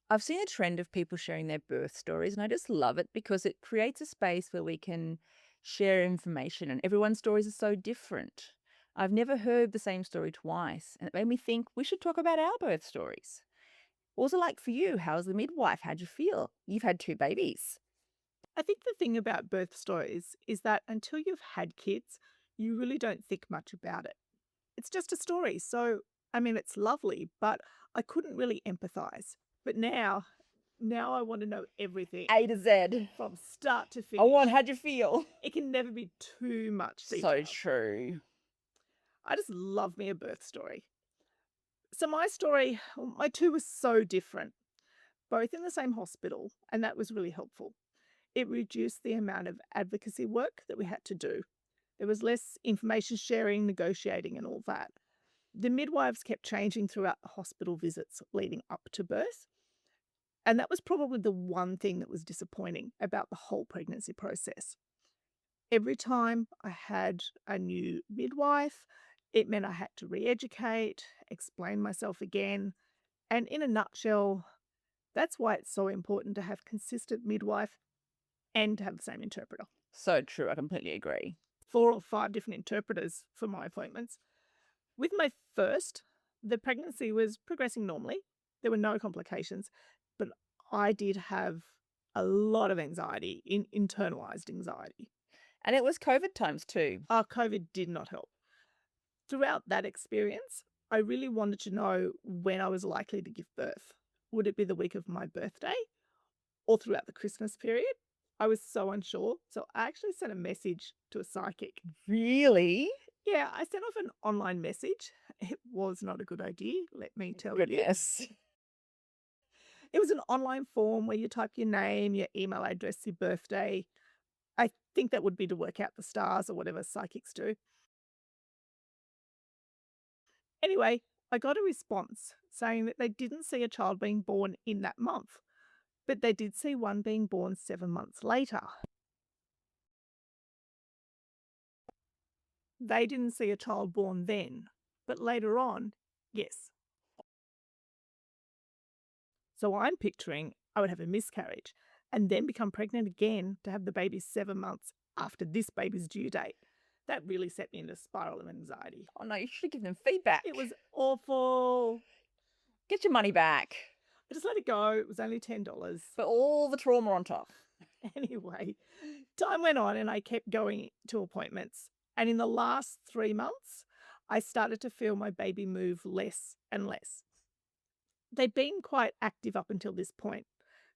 I've seen a trend of people sharing their birth stories, and I just love it because it creates a space where we can share information, and everyone's stories are so different. I've never heard the same story twice, and it made me think we should talk about our birth stories. What was it like for you? How's the midwife? How'd you feel? You've had two babies. I think the thing about birth stories is that until you've had kids, you really don't think much about it. It's just a story. So, I mean, it's lovely, but I couldn't really empathize. But now I want to know everything A to Z. from start to I want, finish. how'd you feel? It can never be too much So detail. true. I just love me a birth story. So, my story, well, my two were so different, both in the same hospital, and that was really helpful. It reduced the amount of advocacy work that we had to do. There was less information sharing, negotiating, and all that. The midwives kept changing throughout the hospital visits leading up to birth. And that was probably the one thing that was disappointing about the whole pregnancy process. Every time I had a new midwife, it meant I had to re educate, explain myself again. And in a nutshell, that's why it's so important to have consistent midwife and to have the same interpreter. So true. I completely agree. 4 or 5 different interpreters for my appointments. With my first, the pregnancy was progressing normally. There were no complications, but I did have a lot of anxiety, internalized anxiety. And it was COVID times too. COVID did not help. Throughout that experience, I really wanted to know when I was likely to give birth. Would it be the week of my birthday or throughout the Christmas period? I was so unsure. So I actually sent a message to a psychic. Really? Yeah, I sent off an online message. It was not a good idea, let me tell you. Goodness. It was an online form where you type your name, your email address, your birthday. I think that would be to work out the stars or whatever psychics do. Anyway, I got a response saying that they didn't see a child being born in that month, but they did see one being born 7 months later. They didn't see a child born then, but later on, yes. So I'm picturing I would have a miscarriage and then become pregnant again to have the baby 7 months after this baby's due date. That really set me in a spiral of anxiety. Oh no, you should give them feedback. It was awful. Get your money back. I just let it go. It was only $10. For all the trauma on top. Anyway, time went on and I kept going to appointments. And in the last 3 months, I started to feel my baby move less and less. They'd been quite active up until this point.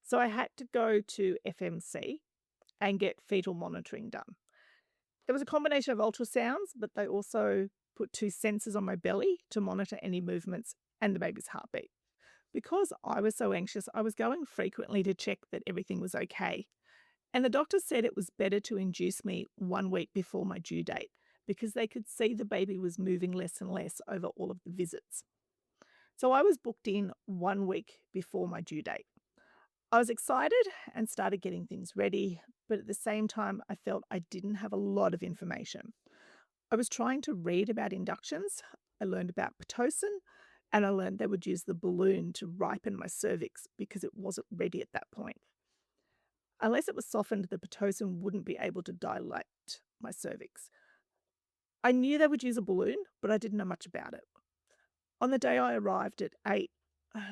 So I had to go to FMC and get fetal monitoring done. There was a combination of ultrasounds, but they also put two sensors on my belly to monitor any movements and the baby's heartbeat. Because I was so anxious, I was going frequently to check that everything was okay. And the doctor said it was better to induce me 1 week before my due date because they could see the baby was moving less and less over all of the visits. So I was booked in 1 week before my due date. I was excited and started getting things ready, but at the same time, I felt I didn't have a lot of information. I was trying to read about inductions. I learned about Pitocin, and I learned they would use the balloon to ripen my cervix because it wasn't ready at that point. Unless it was softened, the Pitocin wouldn't be able to dilate my cervix. I knew they would use a balloon, but I didn't know much about it. On the day I arrived at 8,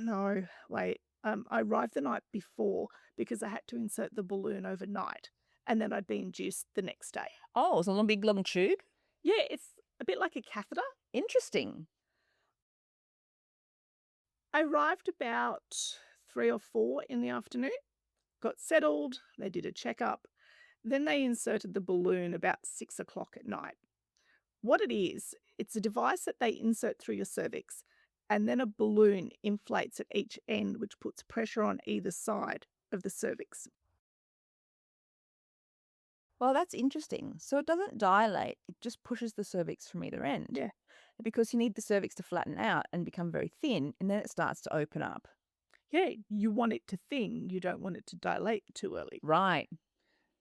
no, wait, I arrived the night before because I had to insert the balloon overnight and then I'd be induced the next day. Oh, it's a long, big, long tube. Yeah, it's a bit like a catheter. Interesting. I arrived about 3 or 4 in the afternoon, got settled, they did a checkup, then they inserted the balloon about 6 o'clock at night. What it is, it's a device that they insert through your cervix, and then a balloon inflates at each end, which puts pressure on either side of the cervix. Well, that's interesting. So it doesn't dilate, it just pushes the cervix from either end. Yeah. Because you need the cervix to flatten out and become very thin, and then it starts to open up. Yeah, you want it to thin, you don't want it to dilate too early. Right.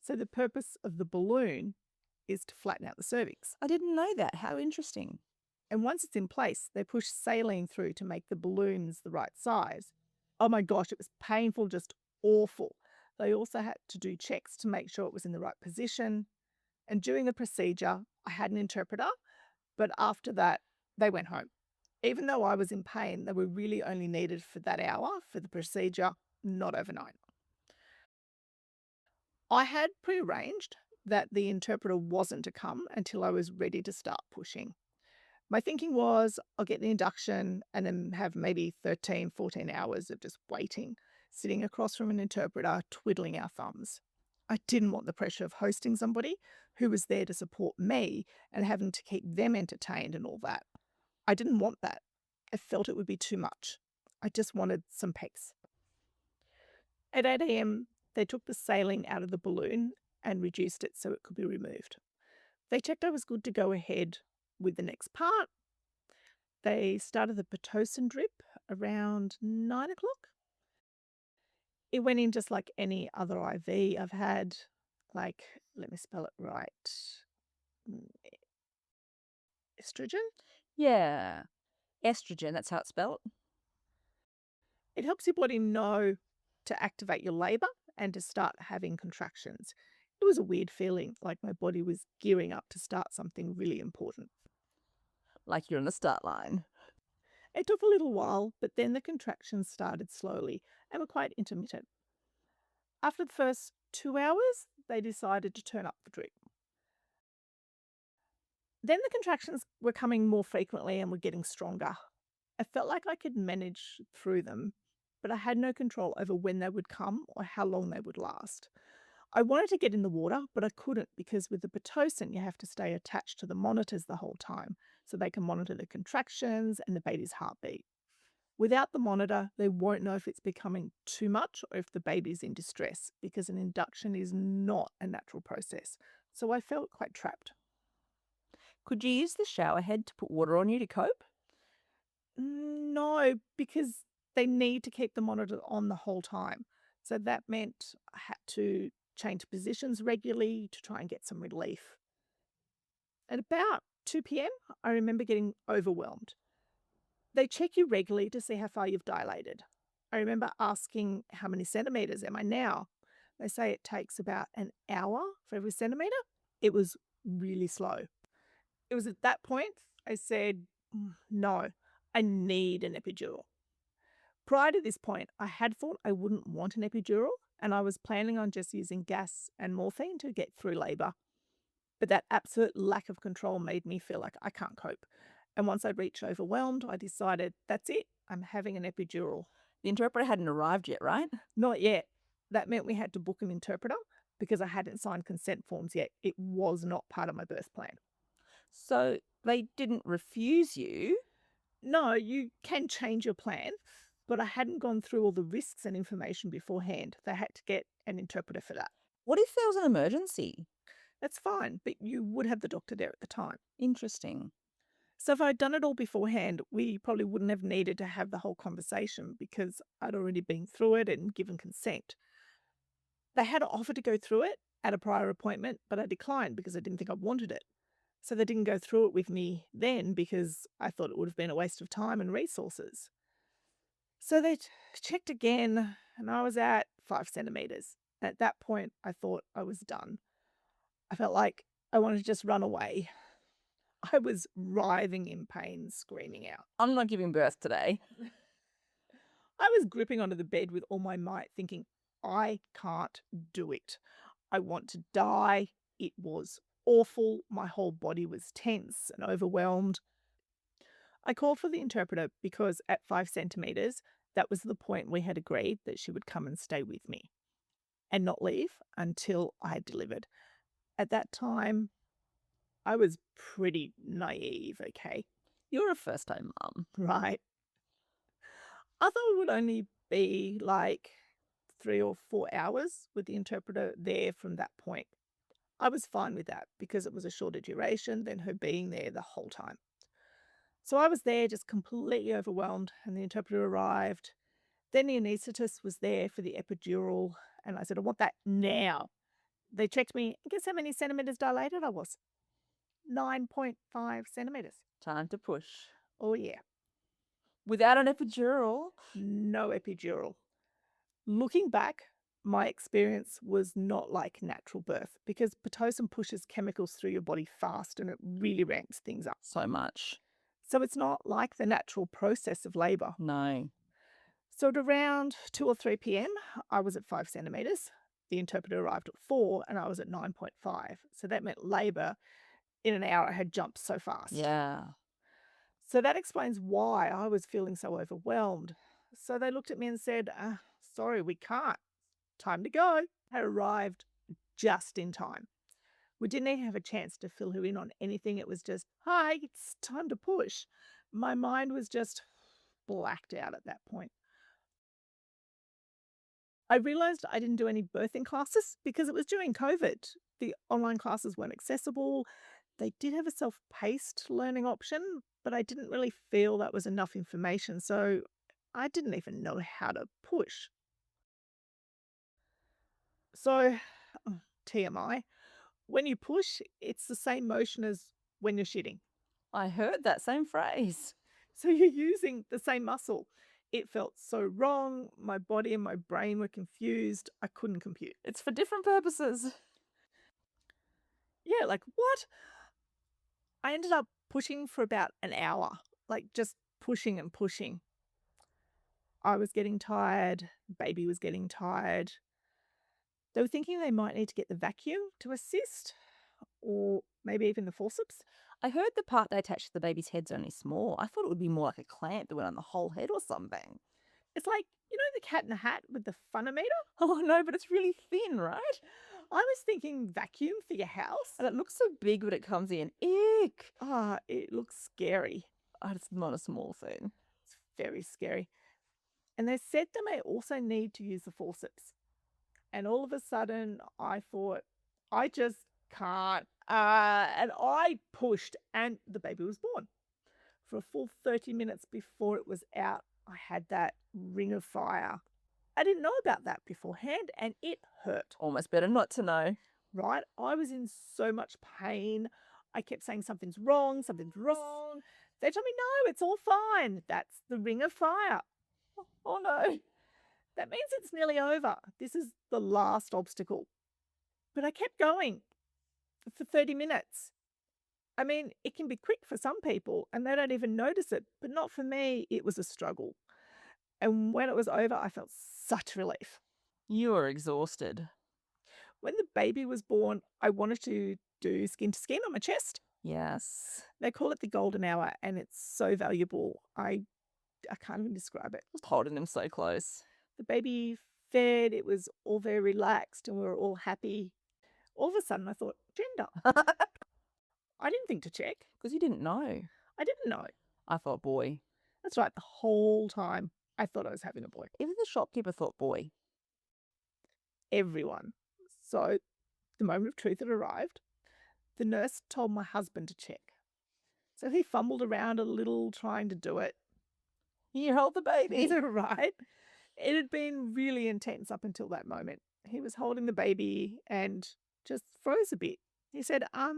So the purpose of the balloon is to flatten out the cervix. I didn't know that. How interesting. And once it's in place, they push saline through to make the balloons the right size. Oh my gosh, it was painful, just awful. They also had to do checks to make sure it was in the right position. And during the procedure, I had an interpreter, but after that, they went home. Even though I was in pain, they were really only needed for that hour for the procedure, not overnight. I had prearranged that the interpreter wasn't to come until I was ready to start pushing. My thinking was I'll get the induction and then have maybe 13, 14 hours of just waiting, sitting across from an interpreter, twiddling our thumbs. I didn't want the pressure of hosting somebody who was there to support me and having to keep them entertained and all that. I didn't want that. I felt it would be too much. I just wanted some peace. At 8 a.m., they took the saline out of the balloon and reduced it so it could be removed. They checked I was good to go ahead with the next part. They started the Pitocin drip around 9 o'clock. It went in just like any other IV I've had. Like, let me spell it right. Mm, Estrogen. Yeah. Estrogen, that's how it's spelled. It helps your body know to activate your labor and to start having contractions. It was a weird feeling, like my body was gearing up to start something really important. Like you're on the start line. It took a little while, but then the contractions started slowly and were quite intermittent. After the first 2 hours, they decided to turn up the drip. Then the contractions were coming more frequently and were getting stronger. I felt like I could manage through them, but I had no control over when they would come or how long they would last. I wanted to get in the water, but I couldn't because with the Pitocin, you have to stay attached to the monitors the whole time so they can monitor the contractions and the baby's heartbeat. Without the monitor, they won't know if it's becoming too much or if the baby's in distress because an induction is not a natural process. So I felt quite trapped. Could you use the shower head to put water on you to cope? No, because they need to keep the monitor on the whole time. So that meant I had to change positions regularly to try and get some relief. At about 2 p.m., I remember getting overwhelmed. They check you regularly to see how far you've dilated. I remember asking, how many centimeters am I now? They say it takes about an hour for every centimeter. It was really slow. It was at that point I said, No, I need an epidural." Prior to this point, I had thought I wouldn't want an epidural and I was planning on just using gas and morphine to get through labour. But that absolute lack of control made me feel like I can't cope. And once I reached overwhelmed, I decided that's it, I'm having an epidural. The interpreter hadn't arrived yet, right? Not yet. That meant we had to book an interpreter because I hadn't signed consent forms yet. It was not part of my birth plan. So they didn't refuse you. No, you can change your plan, but I hadn't gone through all the risks and information beforehand. They had to get an interpreter for that. What if there was an emergency? That's fine, but you would have the doctor there at the time. Interesting. So if I'd done it all beforehand, we probably wouldn't have needed to have the whole conversation because I'd already been through it and given consent. They had offered to go through it at a prior appointment, but I declined because I didn't think I wanted it. So they didn't go through it with me then because I thought it would have been a waste of time and resources. So they checked again, and I was at 5 centimeters. At that point, I thought I was done. I felt like I wanted to just run away. I was writhing in pain, screaming out. I'm not giving birth today. I was gripping onto the bed with all my might, thinking, I can't do it. I want to die. It was awful. My whole body was tense and overwhelmed. I called for the interpreter because at 5 centimeters, that was the point we had agreed that she would come and stay with me and not leave until I had delivered. At that time, I was pretty naive, okay? You're a first time mum. Right. I thought it would only be like 3 or 4 hours with the interpreter there from that point. I was fine with that because it was a shorter duration than her being there the whole time. So I was there just completely overwhelmed, and the interpreter arrived. Then the anaesthetist was there for the epidural, and I said, I want that now. They checked me, and guess how many centimeters dilated I was? 9.5 centimeters. Time to push. Oh, yeah. Without an epidural? No epidural. Looking back, my experience was not like natural birth because Pitocin pushes chemicals through your body fast and it really ramps things up. So much. So it's not like the natural process of labour. No. So at around 2 or 3 p.m., I was at 5 centimetres. The interpreter arrived at 4 and I was at 9.5. So that meant labour in an hour had jumped so fast. Yeah. So that explains why I was feeling so overwhelmed. So they looked at me and said, sorry, we can't. Time to go. Had arrived just in time. We didn't even have a chance to fill her in on anything. It was just, hi, it's time to push. My mind was just blacked out at that point. I realized I didn't do any birthing classes because it was during COVID. The online classes weren't accessible. They did have a self paced learning option, but I didn't really feel that was enough information. So I didn't even know how to push. So, TMI, when you push, it's the same motion as when you're shitting. I heard that same phrase. So you're using the same muscle. It felt so wrong. My body and my brain were confused. I couldn't compute. It's for different purposes. Yeah, like what? I ended up pushing for about an hour, like just pushing and pushing. I was getting tired. Baby was getting tired. They were thinking they might need to get the vacuum to assist, or maybe even the forceps. I heard the part they attached to the baby's head's only small. I thought it would be more like a clamp that went on the whole head or something. It's like, the Cat in the Hat with the funometer? Oh no, but it's really thin, right? I was thinking vacuum for your house. And it looks so big when it comes in. Ick! It looks scary. Oh, it's not a small thing. It's very scary. And they said they may also need to use the forceps. And all of a sudden, I thought, I just can't. And I pushed, and the baby was born. For a full 30 minutes before it was out, I had that ring of fire. I didn't know about that beforehand, and it hurt, Almost better not to know. right? I was in so much pain. I kept saying something's wrong, something's wrong. They told me, no, it's all fine. That's the ring of fire. Oh no. That means it's nearly over. This is the last obstacle. But I kept going for 30 minutes. I mean, it can be quick for some people and they don't even notice it, but not for me. It was a struggle. And when it was over, I felt such relief. You are exhausted. When the baby was born, I wanted to do skin to skin on my chest. Yes. They call it the golden hour and it's so valuable. I can't even describe it. Just holding them so close. The baby fed, it was all very relaxed and we were all happy. All of a sudden, I thought, gender. I didn't think to check. Because you didn't know. I didn't know. I thought boy. That's right. The whole time, I thought I was having a boy. Even the shopkeeper thought boy. Everyone. So, the moment of truth had arrived. The nurse told my husband to check. So he fumbled around a little trying to do it. Here, hold the baby. Right? It had been really intense up until that moment. He was holding the baby and just froze a bit. He said, I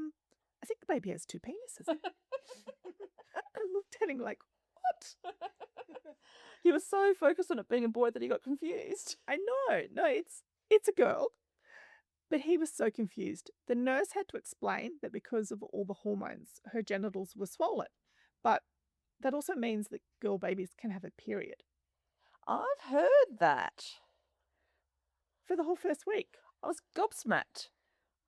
think the baby has 2 penises. I looked at him like, what? He was so focused on it being a boy that he got confused. I know. No, it's a girl. But he was so confused. The nurse had to explain that because of all the hormones, her genitals were swollen. But that also means that girl babies can have a period. I've heard that. For the whole first week. I was gobsmacked.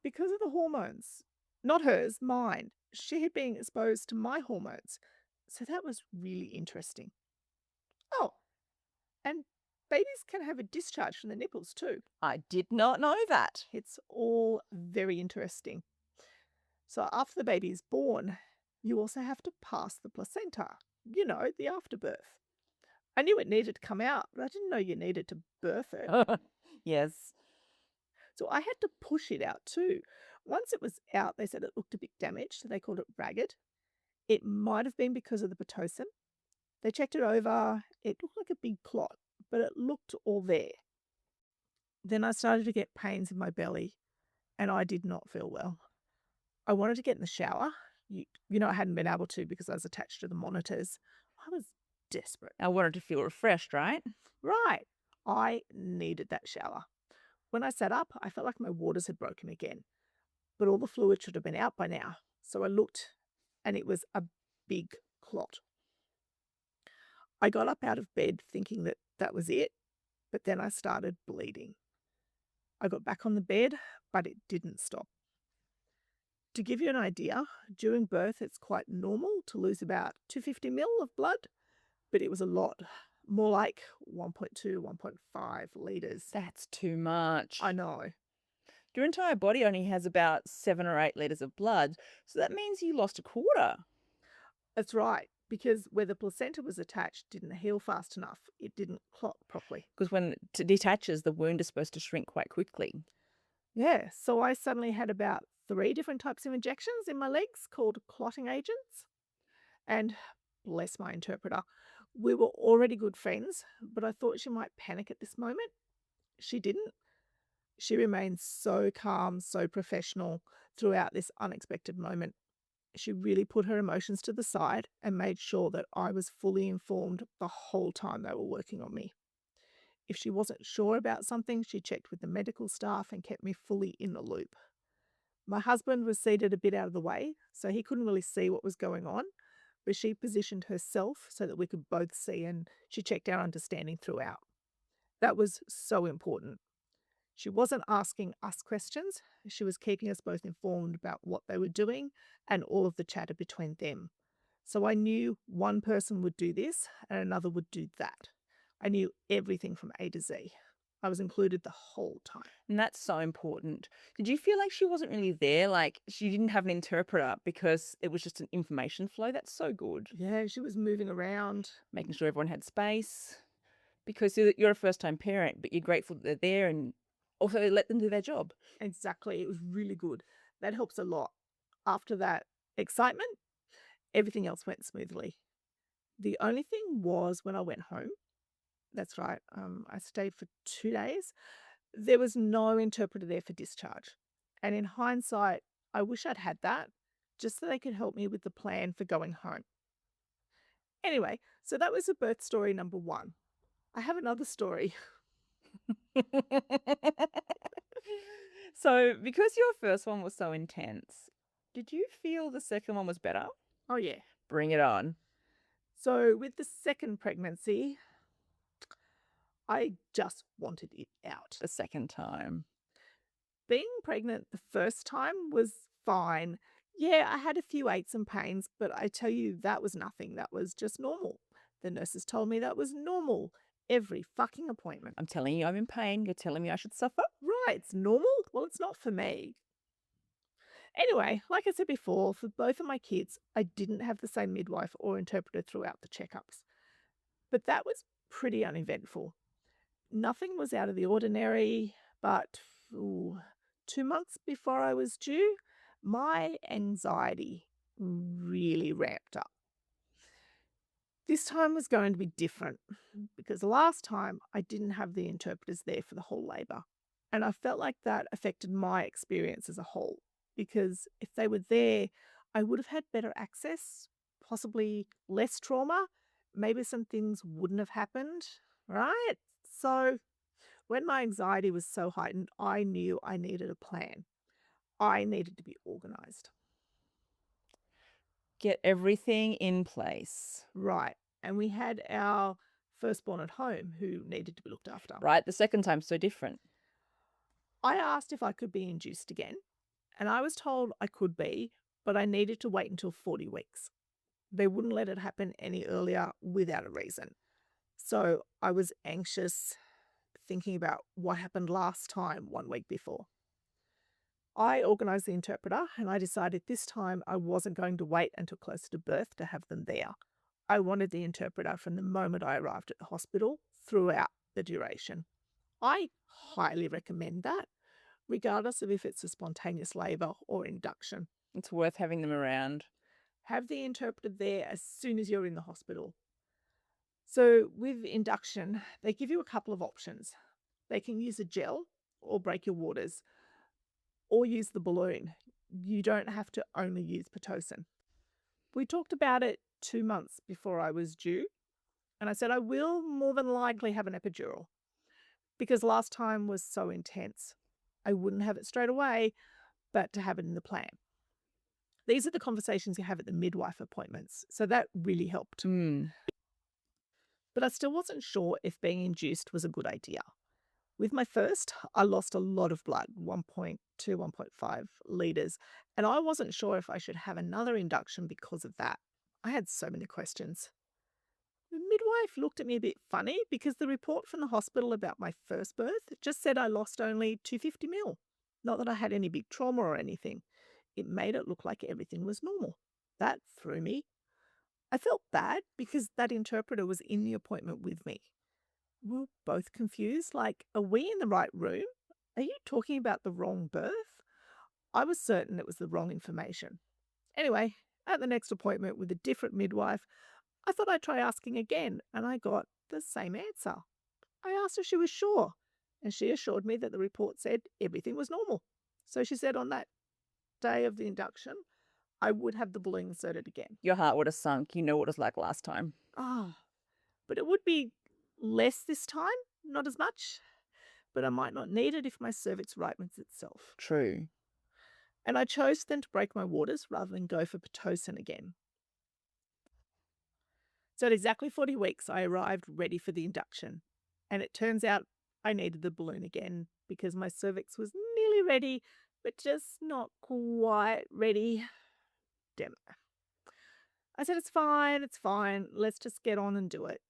Because of the hormones. Not hers, mine. She had been exposed to my hormones. So that was really interesting. Oh, and babies can have a discharge from the nipples too. I did not know that. It's all very interesting. So after the baby is born, you also have to pass the placenta. The afterbirth. I knew it needed to come out, but I didn't know you needed to birth it. Yes. So I had to push it out too. Once it was out, they said it looked a bit damaged, so they called it ragged. It might have been because of the Pitocin. They checked it over. It looked like a big clot, but it looked all there. Then I started to get pains in my belly, and I did not feel well. I wanted to get in the shower. I hadn't been able to because I was attached to the monitors. I was desperate. I wanted to feel refreshed, right? Right. I needed that shower. When I sat up, I felt like my waters had broken again, but all the fluid should have been out by now. So I looked, and it was a big clot. I got up out of bed thinking that that was it, but then I started bleeding. I got back on the bed, but it didn't stop. To give you an idea, during birth it's quite normal to lose about 250 ml of blood, but it was a lot, more like 1.2, 1.5 litres. That's too much. I know. Your entire body only has about 7 or 8 liters of blood, so that means you lost a quarter. That's right, because where the placenta was attached didn't heal fast enough. It didn't clot properly. Because when it detaches, the wound is supposed to shrink quite quickly. Yeah, so I suddenly had about 3 different types of injections in my legs called clotting agents. And bless my interpreter, we were already good friends, but I thought she might panic at this moment. She didn't. She remained so calm, so professional throughout this unexpected moment. She really put her emotions to the side and made sure that I was fully informed the whole time they were working on me. If she wasn't sure about something, she checked with the medical staff and kept me fully in the loop. My husband was seated a bit out of the way, so he couldn't really see what was going on, but she positioned herself so that we could both see, and she checked our understanding throughout. That was so important. She wasn't asking us questions, she was keeping us both informed about what they were doing and all of the chatter between them. So I knew one person would do this and another would do that. I knew everything from A to Z. I was included the whole time. And that's so important. Did you feel like she wasn't really there? Like she didn't have an interpreter because it was just an information flow? That's so good. Yeah, she was moving around. Making sure everyone had space. Because you're a first time parent, but you're grateful that they're there and also let them do their job. Exactly. It was really good. That helps a lot. After that excitement, everything else went smoothly. The only thing was when I went home, that's right, I stayed for 2 days. There was no interpreter there for discharge. And in hindsight, I wish I'd had that just so they could help me with the plan for going home. Anyway, so that was a birth story number one. I have another story. So, because your first one was so intense, did you feel the second one was better? Oh, yeah. Bring it on. So with the second pregnancy, I just wanted it out. The second time. Being pregnant the first time was fine. Yeah, I had a few aches and pains, but I tell you, that was nothing. That was just normal. The nurses told me that was normal every fucking appointment. I'm telling you I'm in pain. You're telling me I should suffer? Right, it's normal? Well, it's not for me. Anyway, like I said before, for both of my kids, I didn't have the same midwife or interpreter throughout the checkups. But that was pretty uneventful. Nothing was out of the ordinary, but 2 months before I was due, my anxiety really ramped up. This time was going to be different because last time I didn't have the interpreters there for the whole labour. And I felt like that affected my experience as a whole because if they were there, I would have had better access, possibly less trauma. Maybe some things wouldn't have happened, right? So when my anxiety was so heightened, I knew I needed a plan. I needed to be organised. Get everything in place. Right. And we had our firstborn at home who needed to be looked after. Right? The second time's so different. I asked if I could be induced again, and I was told I could be, but I needed to wait until 40 weeks. They wouldn't let it happen any earlier without a reason. So I was anxious, thinking about what happened last time 1 week before. I organised the interpreter and I decided this time I wasn't going to wait until closer to birth to have them there. I wanted the interpreter from the moment I arrived at the hospital throughout the duration. I highly recommend that, regardless of if it's a spontaneous labour or induction. It's worth having them around. Have the interpreter there as soon as you're in the hospital. So with induction, they give you a couple of options. They can use a gel or break your waters, or use the balloon. You don't have to only use Pitocin. We talked about it 2 months before I was due. And I said, I will more than likely have an epidural because last time was so intense. I wouldn't have it straight away, but to have it in the plan. These are the conversations you have at the midwife appointments. So that really helped. Mm. But I still wasn't sure if being induced was a good idea. With my first, I lost a lot of blood, 1.2, 1.5 litres, and I wasn't sure if I should have another induction because of that. I had so many questions. The midwife looked at me a bit funny because the report from the hospital about my first birth just said I lost only 250 mil. Not that I had any big trauma or anything. It made it look like everything was normal. That threw me. I felt bad because that interpreter was in the appointment with me. We were both confused, like, are we in the right room? Are you talking about the wrong birth? I was certain it was the wrong information. Anyway, at the next appointment with a different midwife, I thought I'd try asking again, and I got the same answer. I asked if she was sure, and she assured me that the report said everything was normal. So she said on that day of the induction, I would have the balloon inserted again. Your heart would have sunk. You know what it was like last time. Ah, but it would be less this time, not as much. But I might not need it if my cervix rightens itself. True. And I chose then to break my waters rather than go for Pitocin again. So at exactly 40 weeks, I arrived ready for the induction. And it turns out I needed the balloon again because my cervix was nearly ready, but just not quite ready. Damn it. I said, it's fine, let's just get on and do it.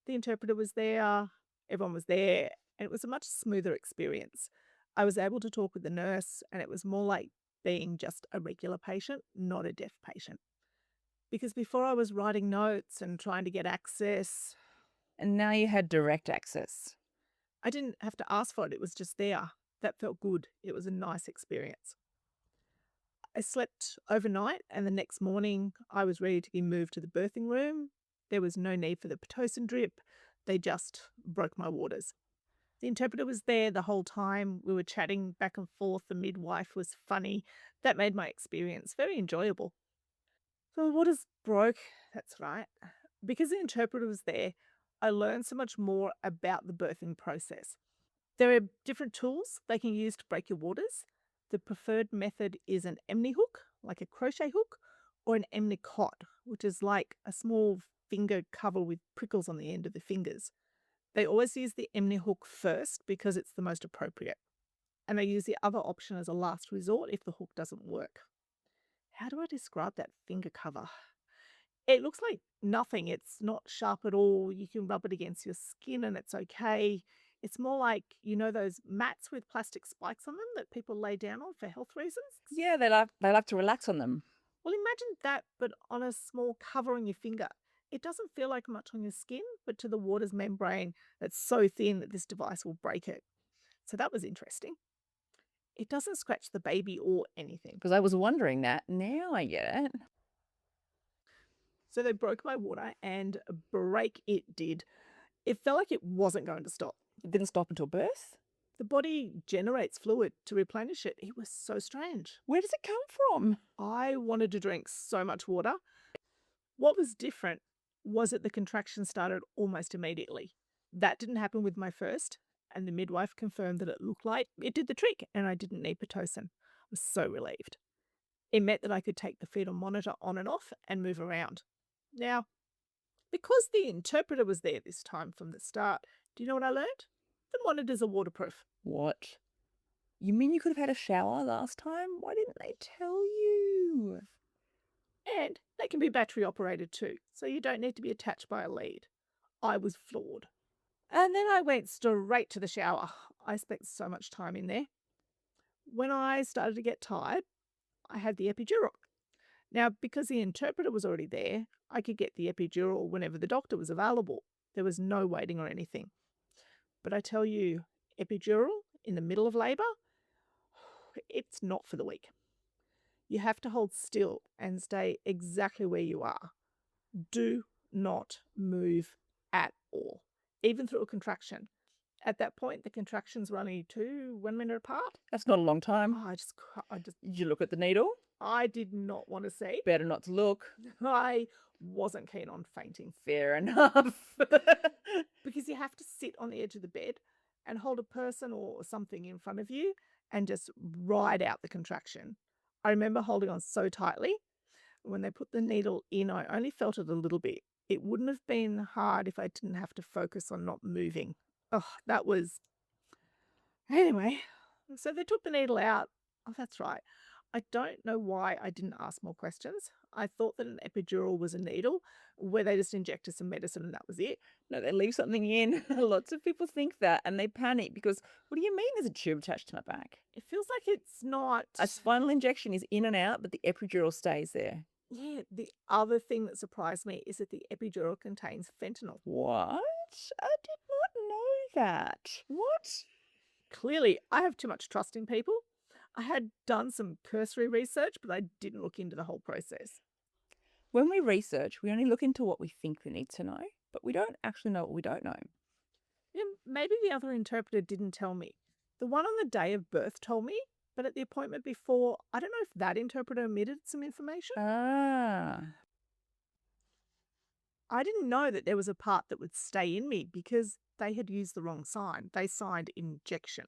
The interpreter was there, everyone was there, and it was a much smoother experience. I was able to talk with the nurse, and it was more like being just a regular patient, not a deaf patient. Because before I was writing notes and trying to get access, And now you had direct access. I didn't have to ask for it, it was just there. That felt good. It was a nice experience. I slept overnight, and the next morning I was ready to be moved to the birthing room. There was no need for the Pitocin drip. They just broke my waters. The interpreter was there the whole time. We were chatting back and forth. The midwife was funny. That made my experience very enjoyable. So the waters broke, that's right. Because the interpreter was there, I learned so much more about the birthing process. There are different tools they can use to break your waters. The preferred method is an Emni hook, like a crochet hook, or an Emni cot, which is like a small finger cover with prickles on the end of the fingers. They always use the Emni hook first because it's the most appropriate. And they use the other option as a last resort if the hook doesn't work. How do I describe that finger cover? It looks like nothing. It's not sharp at all. You can rub it against your skin and it's okay. It's more like, you know, those mats with plastic spikes on them that people lay down on for health reasons? Yeah, they like to relax on them. Well, imagine that, but on a small cover on your finger. It doesn't feel like much on your skin, but to the water's membrane, it's so thin that this device will break it. So that was interesting. It doesn't scratch the baby or anything. Because I was wondering that. Now I get it. So they broke my water and break it did. It felt like it wasn't going to stop. It didn't stop until birth. The body generates fluid to replenish it. It was so strange. Where does it come from? I wanted to drink so much water. What was different was that the contraction started almost immediately. That didn't happen with my first, and the midwife confirmed that it looked like it did the trick and I didn't need Pitocin. I was so relieved. It meant that I could take the fetal monitor on and off and move around. Now, because the interpreter was there this time from the start, do you know what I learned? The monitors are waterproof. What? You mean you could have had a shower last time? Why didn't they tell you? And they can be battery operated too, so you don't need to be attached by a lead. I was floored. And then I went straight to the shower. I spent so much time in there. When I started to get tired, I had the epidural. Now, because the interpreter was already there, I could get the epidural whenever the doctor was available. There was no waiting or anything. But I tell you, epidural in the middle of labour, it's not for the weak. You have to hold still and stay exactly where you are. Do not move at all, even through a contraction. At that point, the contractions were only 1 minute apart. That's not a long time. Oh, Did you look at the needle? I did not want to see. Better not to look. I wasn't keen on fainting Fair enough. because you have to sit on the edge of the bed and hold a person or something in front of you and just ride out the contraction. I remember holding on so tightly. When they put the needle in, I only felt it a little bit. It wouldn't have been hard if I didn't have to focus on not moving. Oh, that was. Anyway, so they took the needle out. Oh, that's right. I don't know why I didn't ask more questions. I thought that an epidural was a needle where they just injected some medicine and that was it. No, they leave something in. Lots of people think that and they panic because, what do you mean there's a tube attached to my back? It feels like it's not. A spinal injection is in and out, but the epidural stays there. Yeah, the other thing that surprised me is that the epidural contains fentanyl. What? I did not know that. What? Clearly, I have too much trust in people. I had done some cursory research, but I didn't look into the whole process. When we research, we only look into what we think we need to know, but we don't actually know what we don't know. Yeah, maybe the other interpreter didn't tell me. The one on the day of birth told me, but at the appointment before, I don't know if that interpreter omitted some information. Ah. I didn't know that there was a part that would stay in me because they had used the wrong sign. They signed injection.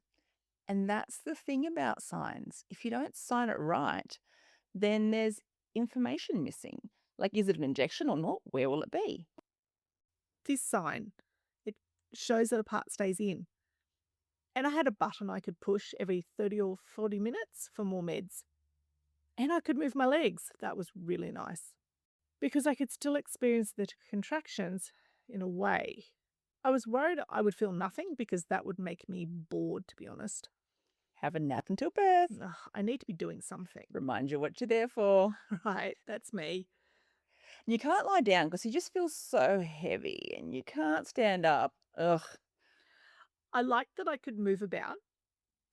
And that's the thing about signs. If you don't sign it right, then there's information missing. Like, is it an injection or not? Where will it be? This sign, it shows that a part stays in. And I had a button I could push every 30 or 40 minutes for more meds. And I could move my legs. That was really nice. Because I could still experience the contractions in a way. I was worried I would feel nothing because that would make me bored, to be honest. Have a nap until birth. Ugh, I need to be doing something. Remind you what you're there for. Right, that's me. You can't lie down because you just feel so heavy and you can't stand up. Ugh. I liked that I could move about.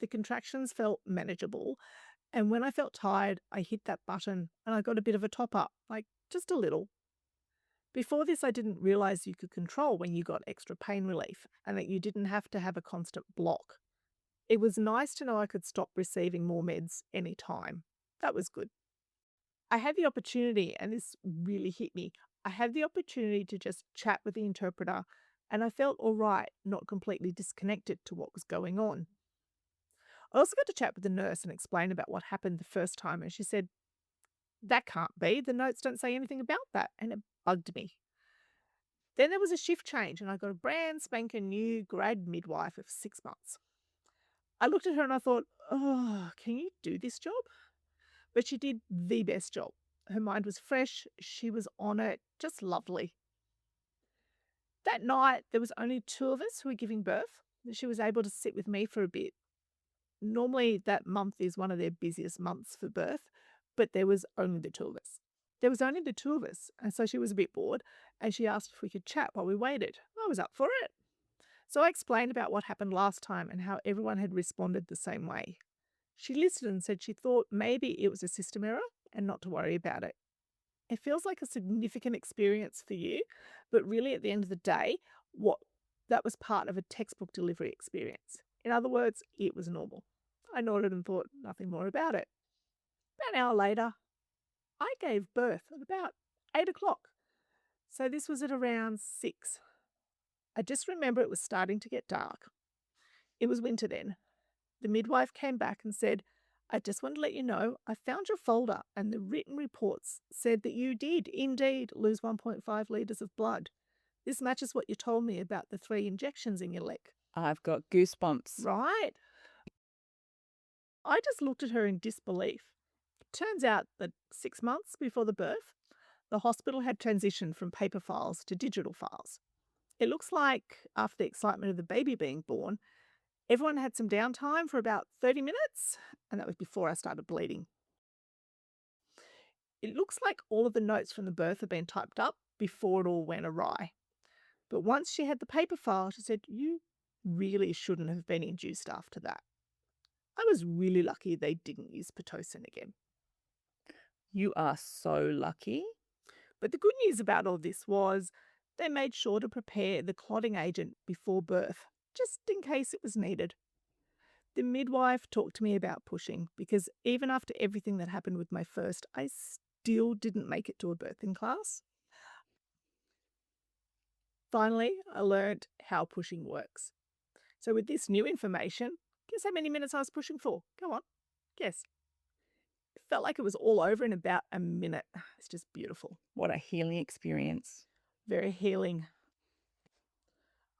The contractions felt manageable. And when I felt tired, I hit that button and I got a bit of a top up, like just a little. Before this, I didn't realize you could control when you got extra pain relief and that you didn't have to have a constant block. It was nice to know I could stop receiving more meds anytime. That was good. I had the opportunity, and this really hit me, I had the opportunity to just chat with the interpreter, and I felt all right, not completely disconnected to what was going on. I also got to chat with the nurse and explain about what happened the first time, and she said, "That can't be. The notes don't say anything about that," and it bugged me. Then there was a shift change, and I got a brand spanking new grad midwife of 6 months. I looked at her and I thought, oh, can you do this job? But she did the best job. Her mind was fresh, she was on it, just lovely. That night, there was only two of us who were giving birth. She was able to sit with me for a bit. Normally, that month is one of their busiest months for birth, but there was only the two of us. There was only the two of us, and so she was a bit bored, and she asked if we could chat while we waited. I was up for it. So I explained about what happened last time and how everyone had responded the same way. She listened and said she thought maybe it was a system error and not to worry about it. It feels like a significant experience for you, but really at the end of the day, that was part of a textbook delivery experience. In other words, it was normal. I nodded and thought nothing more about it. About an hour later, I gave birth at about 8 o'clock. So this was at around 6. I just remember it was starting to get dark. It was winter then. The midwife came back and said, "I just want to let you know I found your folder and the written reports said that you did indeed lose 1.5 litres of blood. This matches what you told me about the 3 injections in your leg." I've got goosebumps. Right? I just looked at her in disbelief. Turns out that 6 months before the birth, the hospital had transitioned from paper files to digital files. It looks like after the excitement of the baby being born, everyone had some downtime for about 30 minutes, and that was before I started bleeding. It looks like all of the notes from the birth had been typed up before it all went awry. But once she had the paper file, she said, "You really shouldn't have been induced after that." I was really lucky they didn't use Pitocin again. You are so lucky. But the good news about all this was they made sure to prepare the clotting agent before birth. just in case it was needed. The midwife talked to me about pushing because even after everything that happened with my first, I still didn't make it to a birthing class. Finally, I learned how pushing works. So, with this new information, guess how many minutes I was pushing for? Go on, guess. It felt like it was all over in about a minute. It's just beautiful. What a healing experience. Very healing.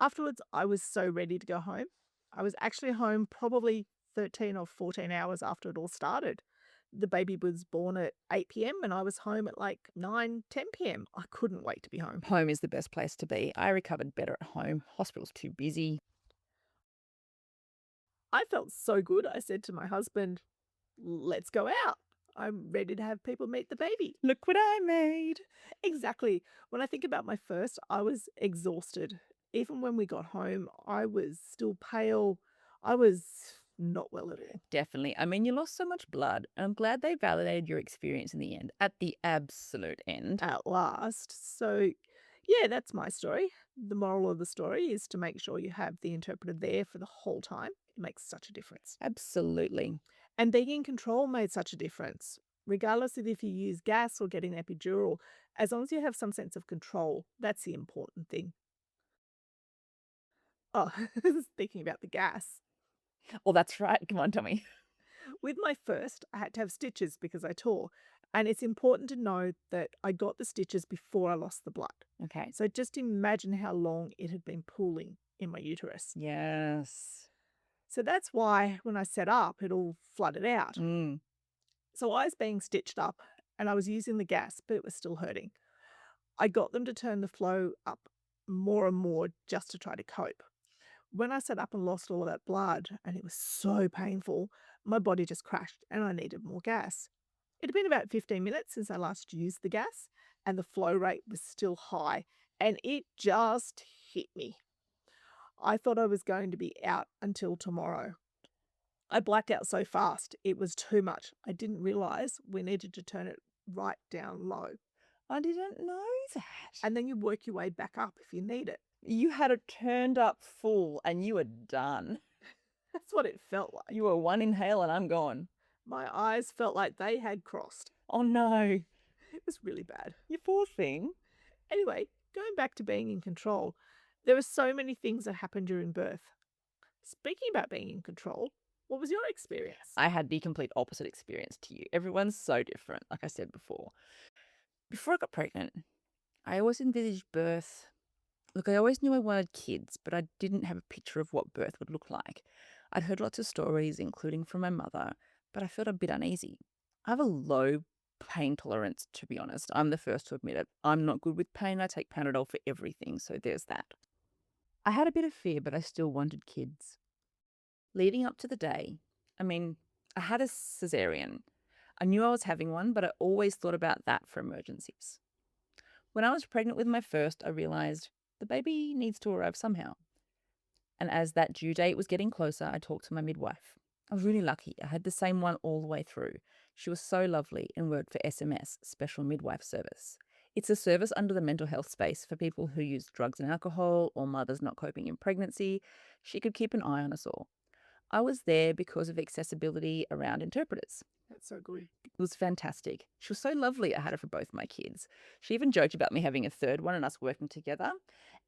Afterwards, I was so ready to go home. I was actually home probably 13 or 14 hours after it all started. The baby was born at 8 p.m. and I was home at like 9, 10 p.m. I couldn't wait to be home. Home is the best place to be. I recovered better at home. Hospital's too busy. I felt so good. I said to my husband, let's go out. I'm ready to have people meet the baby. Look what I made. Exactly. When I think about my first, I was exhausted. Even when we got home, I was still pale. I was not well at all. Definitely. I mean, you lost so much blood. I'm glad they validated your experience in the end, at the absolute end. At last. So, yeah, that's my story. The moral of the story is to make sure you have the interpreter there for the whole time. It makes such a difference. Absolutely. And being in control made such a difference. Regardless of if you use gas or get an epidural, as long as you have some sense of control, that's the important thing. Oh, speaking about the gas, Oh, that's right. Come on, tell me. with my first, I had to have stitches because I tore. And it's important to know that I got the stitches before I lost the blood. Okay. So just imagine how long it had been pooling in my uterus. Yes. So that's why when I set up, it all flooded out. Mm. So I was being stitched up and I was using the gas, but it was still hurting. I got them to turn the flow up more and more just to try to cope. When I sat up and lost all of that blood, and it was so painful, my body just crashed and I needed more gas. It had been about 15 minutes since I last used the gas, and the flow rate was still high, and it just hit me. I thought I was going to be out until tomorrow. I blacked out so fast, it was too much. I didn't realize we needed to turn it right down low. I didn't know that. And then you work your way back up if you need it. You had it turned up full and you were done. That's what it felt like. You were one inhale and I'm gone. My eyes felt like they had crossed. Oh no. It was really bad. You poor thing. Anyway, going back to being in control, there were so many things that happened during birth. Speaking about being in control, what was your experience? I had the complete opposite experience to you. Everyone's so different, like I said before. Before I got pregnant, I always envisaged birth. Look, I always knew I wanted kids, but I didn't have a picture of what birth would look like. I'd heard lots of stories, including from my mother, but I felt a bit uneasy. I have a low pain tolerance, to be honest. I'm the first to admit it. I'm not good with pain. I take Panadol for everything, so there's that. I had a bit of fear, but I still wanted kids. Leading up to the day, I mean, I had a caesarean. I knew I was having one, but I always thought about that for emergencies. When I was pregnant with my first, I realised the baby needs to arrive somehow. And as that due date was getting closer, I talked to my midwife. I was really lucky. I had the same one all the way through. She was so lovely and worked for SMS, Special Midwife Service. It's a service under the mental health space for people who use drugs and alcohol or mothers not coping in pregnancy. She could keep an eye on us all. I was there because of accessibility around interpreters. That's so good. It was fantastic. She was so lovely. I had her for both my kids. She even joked about me having a third one and us working together.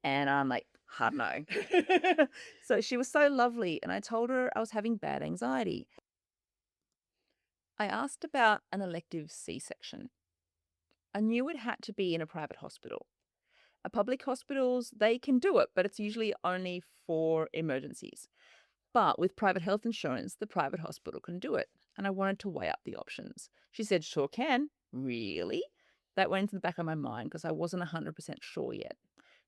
And I'm like, hard no. So she was so lovely. And I told her I was having bad anxiety. I asked about an elective C-section. I knew it had to be in a private hospital. Public hospitals, they can do it, but it's usually only for emergencies. But with private health insurance, the private hospital can do it. And I wanted to weigh up the options. She said, sure can. Really? That went into the back of my mind because I wasn't 100% sure yet.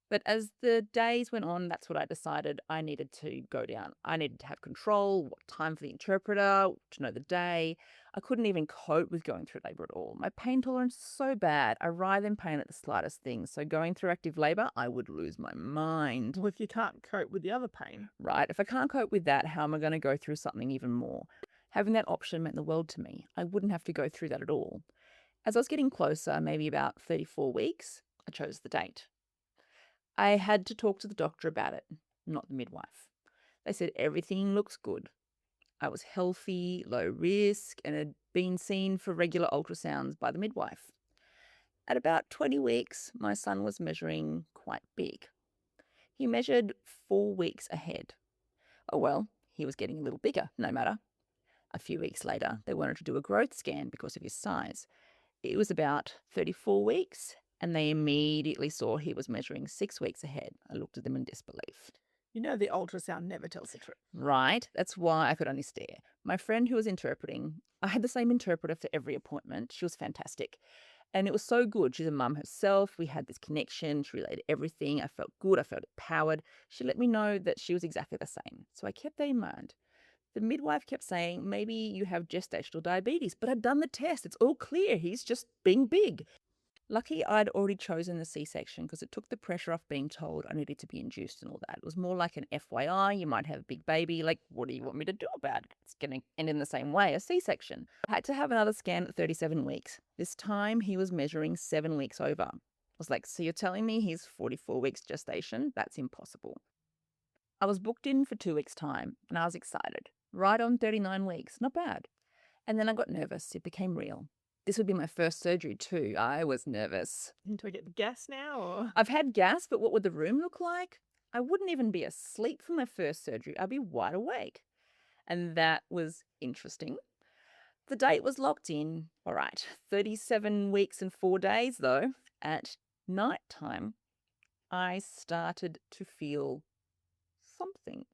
But as the days went on, that's what I decided I needed to go down. I needed to have control, what time for the interpreter, to know the day. I couldn't even cope with going through labour at all. My pain tolerance is so bad. I writhe in pain at the slightest thing. So going through active labour, I would lose my mind. Well, if you can't cope with the other pain. Right? If I can't cope with that, how am I going to go through something even more? Having that option meant the world to me. I wouldn't have to go through that at all. As I was getting closer, maybe about 34 weeks, I chose the date. I had to talk to the doctor about it, not the midwife. They said everything looks good. I was healthy, low risk, and had been seen for regular ultrasounds by the midwife. At about 20 weeks, my son was measuring quite big. He measured 4 weeks ahead. Oh well, he was getting a little bigger, no matter. A few weeks later, they wanted to do a growth scan because of his size. It was about 34 weeks, and they immediately saw he was measuring 6 weeks ahead. I looked at them in disbelief. You know the ultrasound never tells the truth. Right? That's why I could only stare. My friend who was interpreting, I had the same interpreter for every appointment. She was fantastic. And it was so good. She's a mum herself. We had this connection. She related everything. I felt good. I felt empowered. She let me know that she was exactly the same. So I kept that in mind. The midwife kept saying, maybe you have gestational diabetes, but I'd done the test. It's all clear. He's just being big. Lucky I'd already chosen the C-section because it took the pressure off being told I needed to be induced and all that. It was more like an FYI, you might have a big baby. Like, what do you want me to do about it? It's going to end in the same way, a C-section. I had to have another scan at 37 weeks. This time he was measuring 7 weeks over. I was like, so you're telling me he's 44 weeks gestation? That's impossible. I was booked in for 2 weeks' time and I was excited. Right on 39 weeks, not bad. And then I got nervous. It became real. This would be my first surgery too. I was nervous. Do I get the gas now? Or? I've had gas, but what would the room look like? I wouldn't even be asleep for my first surgery. I'd be wide awake. And that was interesting. The date was locked in. All right, 37 weeks and 4 days though. At night time, I started to feel something.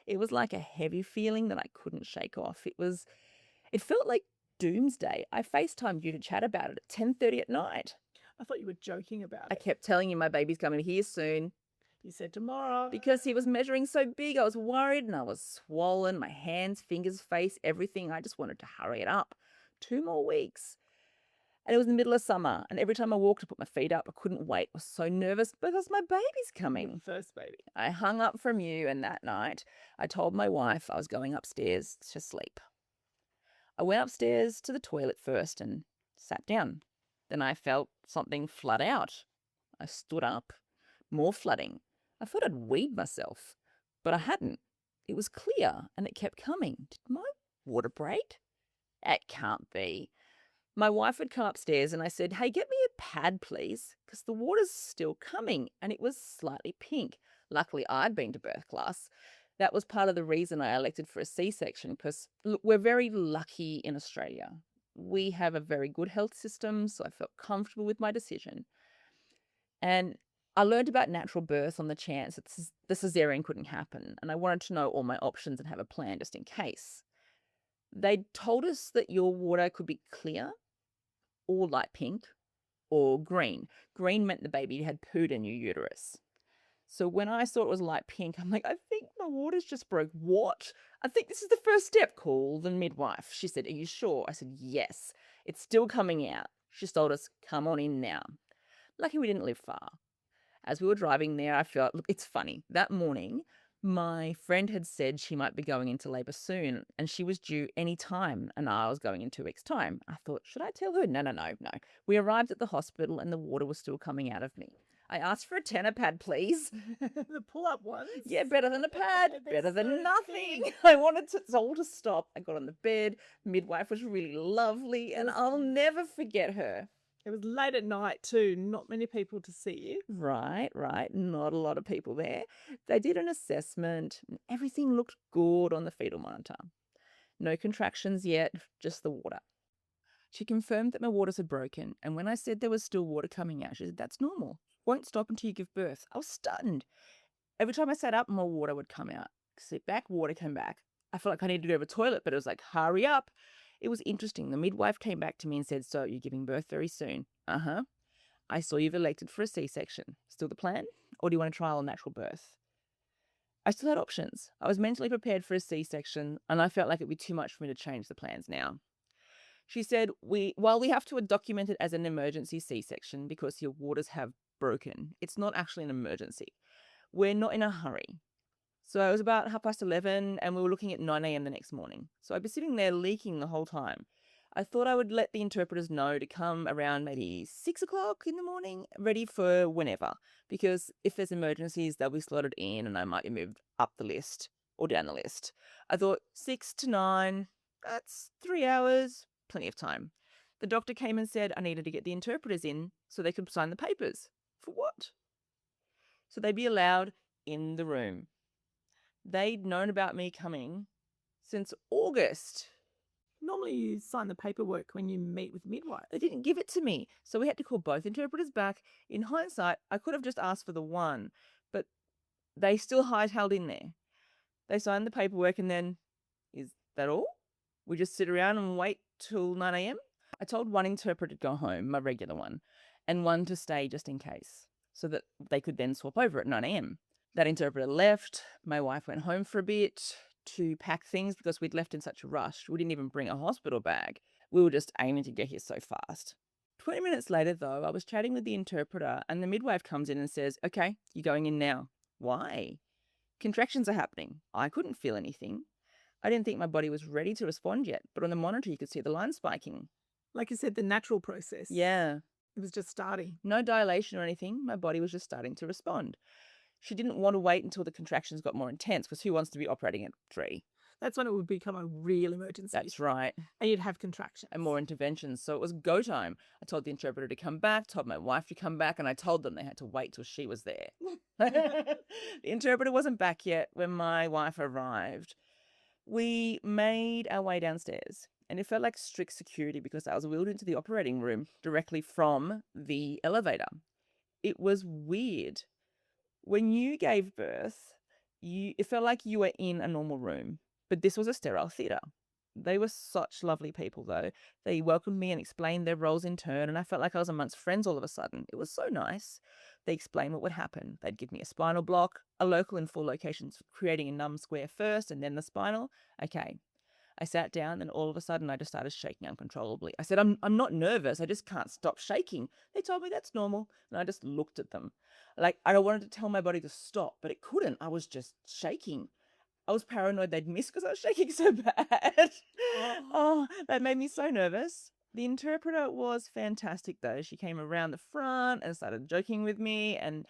It was like a heavy feeling that I couldn't shake off. It felt like doomsday. I FaceTimed you to chat about it at 10:30 at night. I thought you were joking about I it. kept telling you my baby's coming here soon. You said tomorrow. Because he was measuring so big, I was worried and I was swollen. My hands, fingers, face, everything. I just wanted to hurry it up. 2 more weeks. And it was in the middle of summer. And every time I walked to put my feet up, I couldn't wait. I was so nervous because my baby's coming. Your first baby. I hung up from you, and that night I told my wife I was going upstairs to sleep. I went upstairs to the toilet first and sat down. Then I felt something flood out. I stood up. More flooding. I thought I'd weed myself, but I hadn't. It was clear and it kept coming. Did my water break? It can't be. My wife had come upstairs and I said, hey, get me a pad, please, because the water's still coming, and it was slightly pink. Luckily, I'd been to birth class. That was part of the reason I elected for a C-section, because look, we're very lucky in Australia. We have a very good health system, so I felt comfortable with my decision. And I learned about natural birth on the chance that the caesarean couldn't happen, and I wanted to know all my options and have a plan just in case. They told us that your water could be clear or light pink or green. Green meant the baby had pooed in your uterus. So when I saw it was light pink, I'm like, I think my water's just broke. What? I think this is the first step. Call the midwife. She said, are you sure? I said, yes. It's still coming out. She told us, come on in now. Lucky we didn't live far. As we were driving there, I felt, look, it's funny. That morning, my friend had said she might be going into labour soon and she was due any time, and I was going in 2 weeks' time. I thought, should I tell her? No. We arrived at the hospital and the water was still coming out of me. I asked for a tenor pad, please. The pull-up ones. Yeah, better than a pad. They're Better than so nothing. thin. I wanted it all to stop. I got on the bed. Midwife was really lovely, and I'll never forget her. It was late at night too. Not many people to see you. Right. Not a lot of people there. They did an assessment. Everything looked good on the fetal monitor. No contractions yet, just the water. She confirmed that my waters had broken, and when I said there was still water coming out, she said, that's normal. Won't stop until you give birth. I was stunned. Every time I sat up, more water would come out. Sit back, water came back. I felt like I needed to go to the toilet, but it was like, hurry up. It was interesting. The midwife came back to me and said, so you're giving birth very soon? Uh-huh. I saw you've elected for a C-section. Still the plan? Or do you want to trial a natural birth? I still had options. I was mentally prepared for a C-section, and I felt like it'd be too much for me to change the plans now. She said, while we have to document it as an emergency C-section because your waters have broken, it's not actually an emergency. We're not in a hurry. So it was about 11:30 and we were looking at 9 a.m. the next morning. So I'd be sitting there leaking the whole time. I thought I would let the interpreters know to come around maybe 6 o'clock in the morning, ready for whenever. Because if there's emergencies, they'll be slotted in and I might be moved up the list or down the list. I thought 6 to 9, that's 3 hours, plenty of time. The doctor came and said I needed to get the interpreters in so they could sign the papers. For what? So they'd be allowed in the room. They'd known about me coming since August. Normally you sign the paperwork when you meet with midwife. They didn't give it to me, so we had to call both interpreters back. In hindsight, I could have just asked for the one, but they still hightailed in there. They signed the paperwork and then, is that all? We just sit around and wait till 9 a.m.? I told one interpreter to go home, my regular one, and one to stay just in case, so that they could then swap over at 9 a.m. That interpreter left. My wife went home for a bit to pack things because we'd left in such a rush. We didn't even bring a hospital bag. We were just aiming to get here so fast. 20 minutes later, though, I was chatting with the interpreter and the midwife comes in and says, okay, you're going in now. Why? Contractions are happening. I couldn't feel anything. I didn't think my body was ready to respond yet, but on the monitor you could see the line spiking. Like you said, the natural process. Yeah. It was just starting. No dilation or anything. My body was just starting to respond. She didn't want to wait until the contractions got more intense because who wants to be operating at 3? That's when it would become a real emergency. That's right. And you'd have contractions. And more interventions. So it was go time. I told the interpreter to come back, told my wife to come back, and I told them they had to wait till she was there. The interpreter wasn't back yet when my wife arrived. We made our way downstairs, and it felt like strict security because I was wheeled into the operating room directly from the elevator. It was weird. When you gave birth, it felt like you were in a normal room, but this was a sterile theatre. They were such lovely people, though. They welcomed me and explained their roles in turn, and I felt like I was amongst friends all of a sudden. It was so nice. They explained what would happen. They'd give me a spinal block, a local in 4 locations, creating a numb square first and then the spinal. Okay. I sat down and all of a sudden I just started shaking uncontrollably. I said, I'm not nervous. I just can't stop shaking. They told me that's normal. And I just looked at them. Like I wanted to tell my body to stop, but it couldn't. I was just shaking. I was paranoid they'd miss because I was shaking so bad. Oh, that made me so nervous. The interpreter was fantastic though. She came around the front and started joking with me, and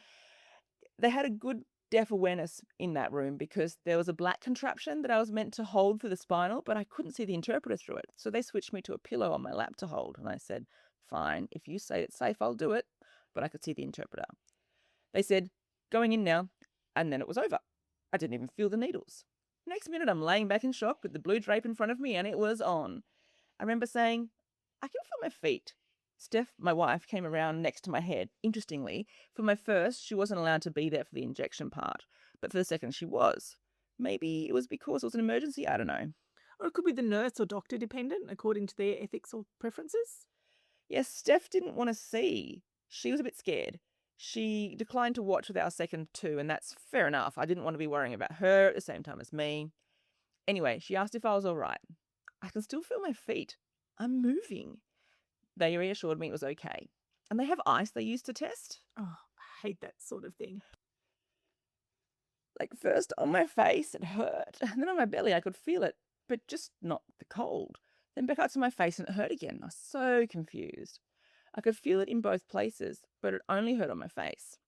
they had a good deaf awareness in that room because there was a black contraption that I was meant to hold for the spinal, but I couldn't see the interpreter through it. So they switched me to a pillow on my lap to hold, and I said, fine, if you say it's safe, I'll do it. But I could see the interpreter. They said, going in now, and then it was over. I didn't even feel the needles. Next minute, I'm laying back in shock with the blue drape in front of me, and it was on. I remember saying, I can feel my feet. Steph, my wife, came around next to my head. Interestingly, for my first, she wasn't allowed to be there for the injection part, but for the second, she was. Maybe it was because it was an emergency, I don't know. Or it could be the nurse or doctor dependent, according to their ethics or preferences. Yes, Steph didn't want to see. She was a bit scared. She declined to watch with our second two, and that's fair enough. I didn't want to be worrying about her at the same time as me. Anyway, she asked if I was all right. I can still feel my feet. I'm moving. They reassured me it was okay. And they have ice they use to test. Oh, I hate that sort of thing. Like first on my face, it hurt. And then on my belly, I could feel it, but just not the cold. Then back up to my face and it hurt again. I was so confused. I could feel it in both places, but it only hurt on my face.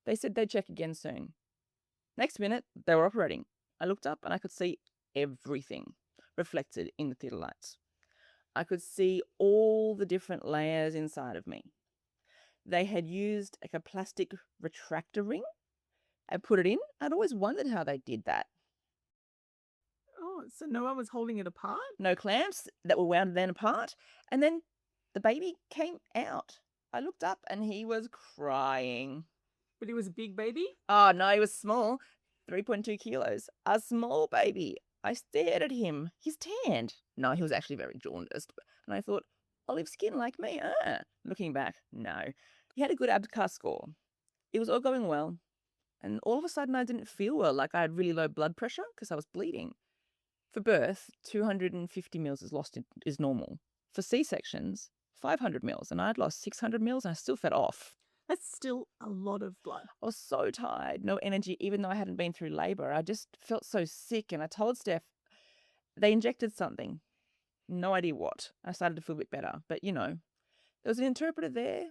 They said they'd check again soon. Next minute, they were operating. I looked up and I could see everything reflected in the theatre lights. I could see all the different layers inside of me. They had used like a plastic retractor ring and put it in. I'd always wondered how they did that. Oh, so no one was holding it apart? No clamps that were wound then apart. And then the baby came out. I looked up and he was crying. But he was a big baby? Oh, no, he was small. 3.2 kilos. A small baby. I stared at him. He's tanned. No, he was actually very jaundiced. And I thought, olive skin like me, Looking back, no. He had a good ABCAR score. It was all going well. And all of a sudden I didn't feel well, like I had really low blood pressure because I was bleeding. For birth, 250 mils is normal. For C-sections, 500 mils. And I'd lost 600 mils and I still fed off. That's still a lot of blood. I was so tired, no energy, even though I hadn't been through labour. I just felt so sick, and I told Steph they injected something. No idea what. I started to feel a bit better. But, there was an interpreter there,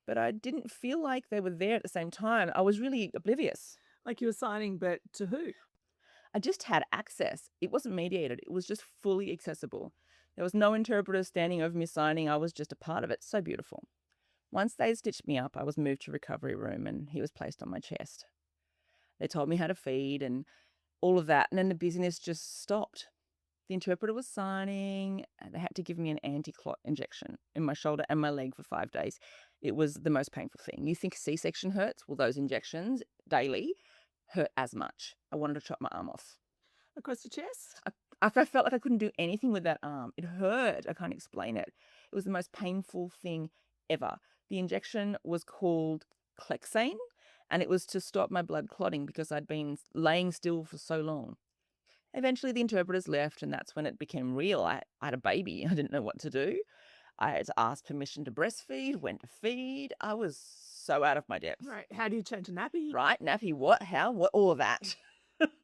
but I didn't feel like they were there at the same time. I was really oblivious. Like you were signing, but to who? I just had access. It wasn't mediated. It was just fully accessible. There was no interpreter standing over me signing. I was just a part of it. So beautiful. Once they stitched me up, I was moved to recovery room and he was placed on my chest. They told me how to feed and all of that. And then the busyness just stopped. The interpreter was signing and they had to give me an anti-clot injection in my shoulder and my leg for 5 days. It was the most painful thing. You think C-section hurts? Well, those injections daily hurt as much. I wanted to chop my arm off. Across the chest? I felt like I couldn't do anything with that arm. It hurt. I can't explain it. It was the most painful thing ever. The injection was called caesarean, and it was to stop my blood clotting because I'd been laying still for so long. Eventually, the interpreters left, and that's when it became real. I had a baby. I didn't know what to do. I had to ask permission to breastfeed, when to feed. I was so out of my depth. Right. How do you change a nappy? Right? Nappy, what? How? What? All of that.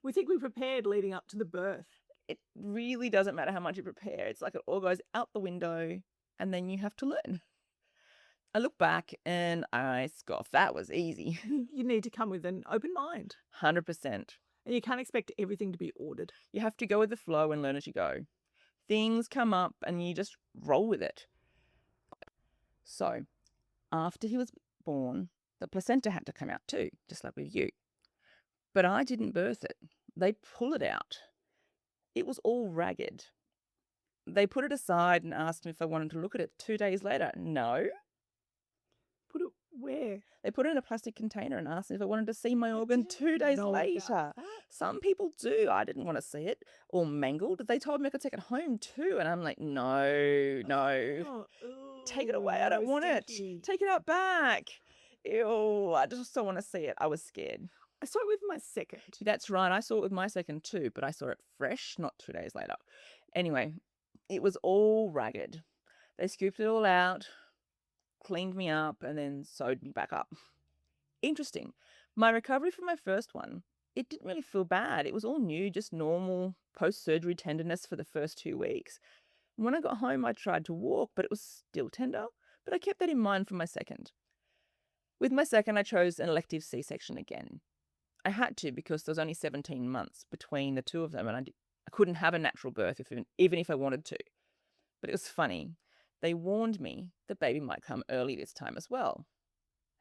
We think we prepared leading up to the birth. It really doesn't matter how much you prepare. It's like it all goes out the window, and then you have to learn. I look back and I scoff. That was easy. You need to come with an open mind. 100%. And you can't expect everything to be ordered. You have to go with the flow and learn as you go. Things come up and you just roll with it. So, after he was born, the placenta had to come out too, just like with you. But I didn't birth it. They pull it out. It was all ragged. They put it aside and asked me if I wanted to look at it 2 days later. No. Put it where? They put it in a plastic container and asked me if I wanted to see my organ 2 days know about later. that. Some people do. I didn't want to see it all mangled. They told me I could take it home too. And I'm like, no. Oh, Take it away. I don't want stinky. it. Take it out back. Ew. I just don't want to see it. I was scared. I saw it with my second. That's right. I saw it with my second too, but I saw it fresh, not 2 days later. Anyway, it was all ragged. They scooped it all out, cleaned me up, and then sewed me back up. Interesting. My recovery from my first one, it didn't really feel bad. It was all new, just normal post-surgery tenderness for the first 2 weeks. When I got home, I tried to walk, but it was still tender. But I kept that in mind for my second. With my second, I chose an elective C-section again. I had to because there was only 17 months between the two of them, and I couldn't have a natural birth even if I wanted to. But it was funny. They warned me the baby might come early this time as well.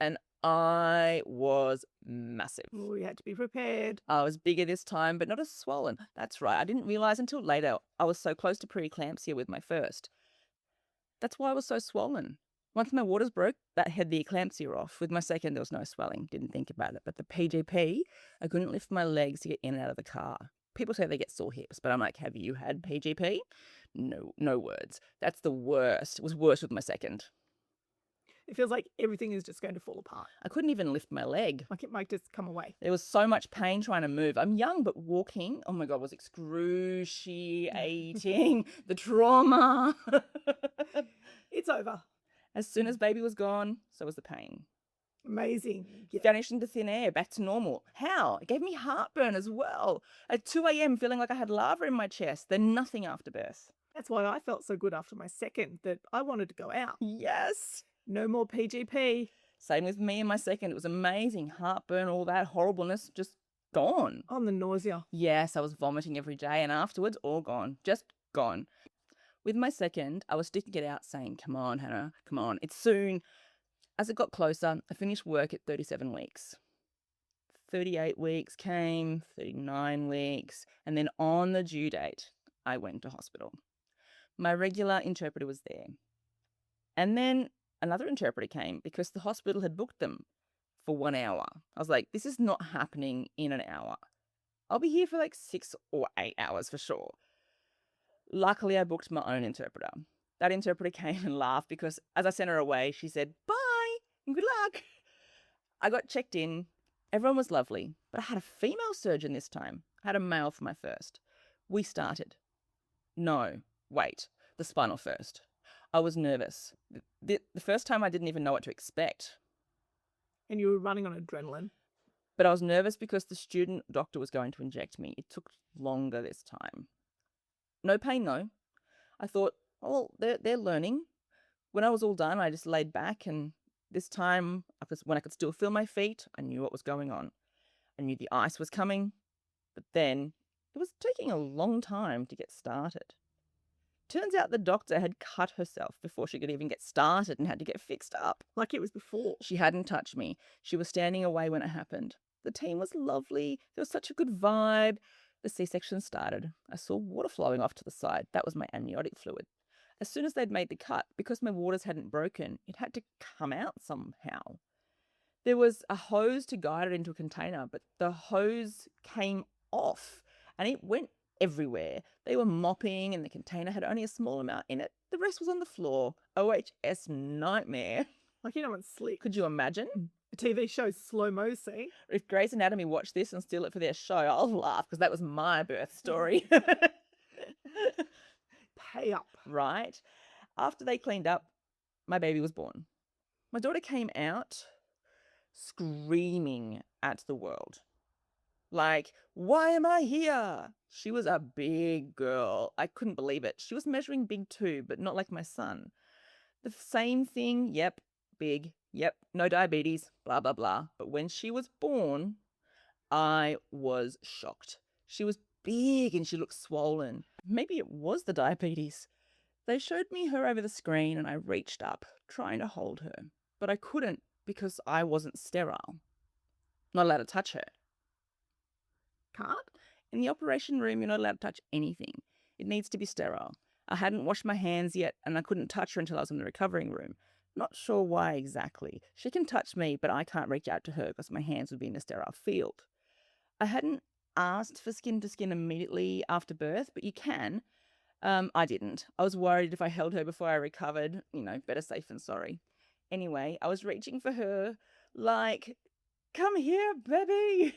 And I was massive. Oh, you had to be prepared. I was bigger this time, but not as swollen. That's right. I didn't realize until later I was so close to preeclampsia with my first. That's why I was so swollen. Once my waters broke, that had the eclampsia off. With my second, there was no swelling. Didn't think about it. But the PGP, I couldn't lift my legs to get in and out of the car. People say they get sore hips, but I'm like, have you had PGP? No words. That's the worst. It was worse with my second. It feels like everything is just going to fall apart. I couldn't even lift my leg. Like it might just come away. There was so much pain trying to move. I'm young, but walking, oh my God, was excruciating. The trauma. It's over. As soon as baby was gone, so was the pain. Amazing. Yeah. Vanished into thin air, back to normal. How? It gave me heartburn as well. At 2 a.m, feeling like I had lava in my chest. Then nothing after birth. That's why I felt so good after my second, that I wanted to go out. Yes. No more PGP. Same with me and my second. It was amazing. Heartburn, all that horribleness, just gone. On the nausea. Yes, I was vomiting every day, and afterwards, all gone. Just gone. With my second, I was sticking it out saying, come on, Hannah, come on, it's soon. As it got closer, I finished work at 37 weeks. 38 weeks came, 39 weeks, and then on the due date, I went to hospital. My regular interpreter was there. And then another interpreter came because the hospital had booked them for 1 hour. I was like, this is not happening in an hour. I'll be here for like 6 or 8 hours for sure. Luckily, I booked my own interpreter. That interpreter came and laughed because as I sent her away, she said, bye and good luck. I got checked in. Everyone was lovely, but I had a female surgeon this time. I had a male for my first. We started. No, wait, the spinal first. I was nervous. The first time I didn't even know what to expect. And you were running on adrenaline. But I was nervous because the student doctor was going to inject me. It took longer this time. No pain though. I thought, "Oh, they're learning." When I was all done, I just laid back, and this time, when I could still feel my feet, I knew what was going on. I knew the ice was coming, but then it was taking a long time to get started. Turns out the doctor had cut herself before she could even get started and had to get fixed up. Like it was before. She hadn't touched me. She was standing away when it happened. The team was lovely. There was such a good vibe. The C-section started. I saw water flowing off to the side. That was my amniotic fluid. As soon as they'd made the cut, because my waters hadn't broken, it had to come out somehow. There was a hose to guide it into a container, but the hose came off and it went everywhere. They were mopping and the container had only a small amount in it. The rest was on the floor. OHS nightmare. Like, it's slick. Could you imagine? The TV show slow-mo scene. If Grey's Anatomy watched this and steal it for their show, I'll laugh because that was my birth story. Pay up. Right? After they cleaned up, my baby was born. My daughter came out screaming at the world. Like, why am I here? She was a big girl. I couldn't believe it. She was measuring big too, but not like my son. The same thing, yep, big, yep, no diabetes, blah, blah, blah. But when she was born, I was shocked. She was big and she looked swollen. Maybe it was the diabetes. They showed me her over the screen and I reached up, trying to hold her. But I couldn't because I wasn't sterile. Not allowed to touch her. Can't? In the operation room, you're not allowed to touch anything. It needs to be sterile. I hadn't washed my hands yet, and I couldn't touch her until I was in the recovering room. Not sure why exactly. She can touch me, but I can't reach out to her because my hands would be in a sterile field. I hadn't asked for skin to skin immediately after birth, but you can. I didn't. I was worried if I held her before I recovered. Better safe than sorry. Anyway, I was reaching for her like, come here, baby.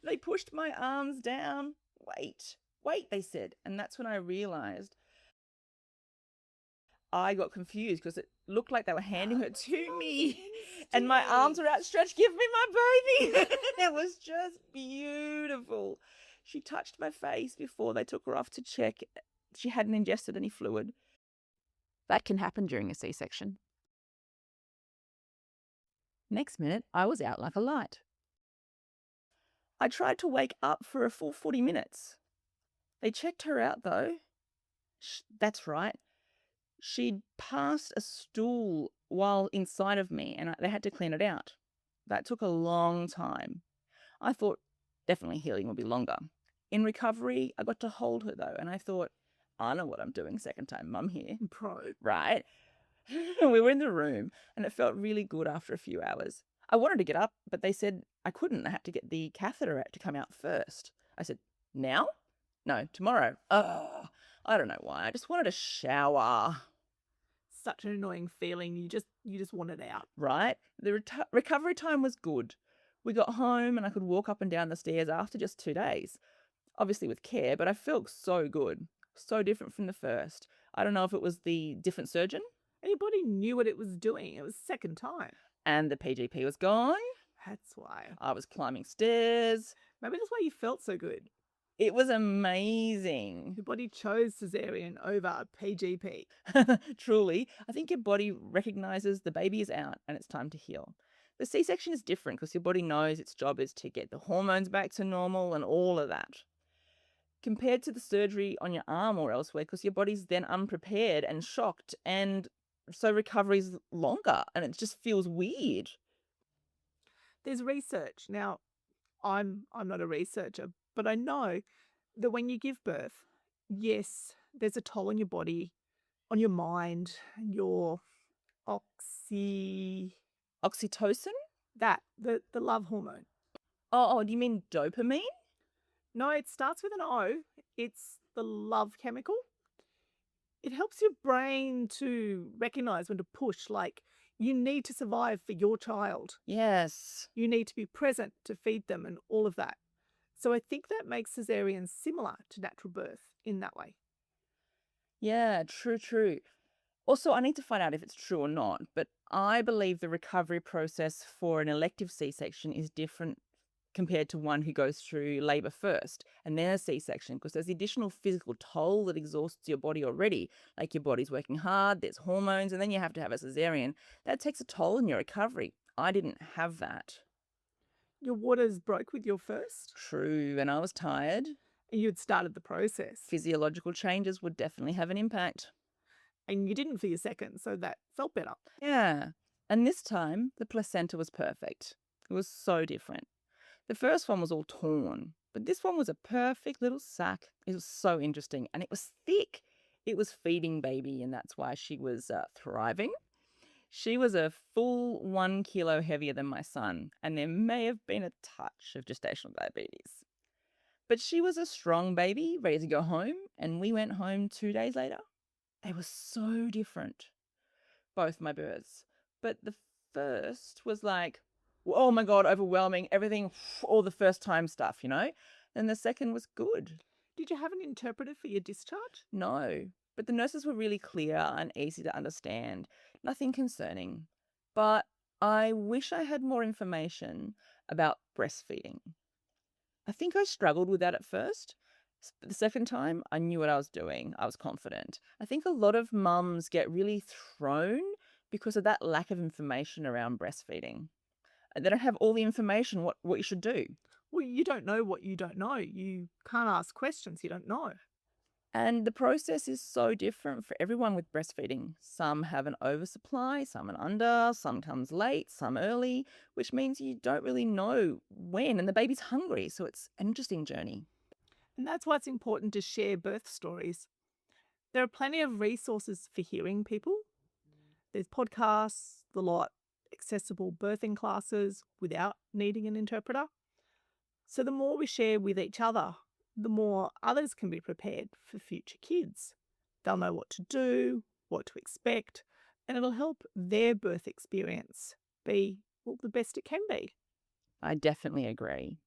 They pushed my arms down. Wait, they said. And that's when I realized I got confused because it looked like they were handing her to me. And my arms were outstretched. Give me my baby. It was just beautiful. She touched my face before they took her off to check she hadn't ingested any fluid. That can happen during a C-section. Next minute, I was out like a light. I tried to wake up for a full 40 minutes. They checked her out, though. That's right. She'd passed a stool while inside of me, and they had to clean it out. That took a long time. I thought definitely healing would be longer. In recovery, I got to hold her, though, and I thought, I know what I'm doing second time mum here. Pro. Right? We were in the room, and it felt really good after a few hours. I wanted to get up, but they said I couldn't. I had to get the catheter out to come out first. I said, now? No, tomorrow. Oh, I don't know why. I just wanted a shower. Such an annoying feeling. You just want it out. Right? The recovery time was good. We got home and I could walk up and down the stairs after just 2 days. Obviously with care, but I felt so good. So different from the first. I don't know if it was the different surgeon. Anybody knew what it was doing. It was second time. And the PGP was gone. That's why. I was climbing stairs. Maybe that's why you felt so good. It was amazing. Your body chose caesarean over PGP. Truly, I think your body recognizes the baby is out and it's time to heal. The C-section is different because your body knows its job is to get the hormones back to normal and all of that. Compared to the surgery on your arm or elsewhere, because your body's then unprepared and shocked, and so recovery's longer and it just feels weird. There's research. Now, I'm not a researcher, but I know that when you give birth, yes, there's a toll on your body, on your mind, your Oxytocin? the love hormone. Oh, do you mean dopamine? No, it starts with an O. It's the love chemical. It helps your brain to recognize when to push, like you need to survive for your child. Yes. You need to be present to feed them and all of that. So I think that makes caesarean similar to natural birth in that way. Yeah, true. Also, I need to find out if it's true or not, but I believe the recovery process for an elective C-section is different compared to one who goes through labor first and then a C-section, because there's the additional physical toll that exhausts your body already. Like your body's working hard, there's hormones, and then you have to have a cesarean. That takes a toll on your recovery. I didn't have that. Your waters broke with your first, True, and I was tired. and you'd started the process, Physiological changes would definitely have an impact. and you didn't for your second, so that felt better. Yeah. And this time, the placenta was perfect. It was so different. The first one was all torn, but this one was a perfect little sack. It was so interesting, and it was thick. It was feeding baby, and that's why she was thriving. She was a full 1 kilo heavier than my son, and there may have been a touch of gestational diabetes. But she was a strong baby, ready to go home, and we went home 2 days later. They were so different, both my births. But the first was like, oh my God, overwhelming, everything, all the first time stuff, you know? Then the second was good. Did you have an interpreter for your discharge? No, but the nurses were really clear and easy to understand. Nothing concerning. But I wish I had more information about breastfeeding. I think I struggled with that at first. But the second time, I knew what I was doing. I was confident. I think a lot of mums get really thrown because of that lack of information around breastfeeding. They don't have all the information what you should do. Well, you don't know what you don't know. You can't ask questions you don't know. And the process is so different for everyone with breastfeeding. Some have an oversupply, some an under, some comes late, some early, which means you don't really know when, and the baby's hungry. So it's an interesting journey. And that's why it's important to share birth stories. There are plenty of resources for hearing people. There's podcasts, the lot, accessible birthing classes without needing an interpreter. So the more we share with each other, the more others can be prepared for future kids. They'll know what to do, what to expect, and it'll help their birth experience be, well, the best it can be. I definitely agree.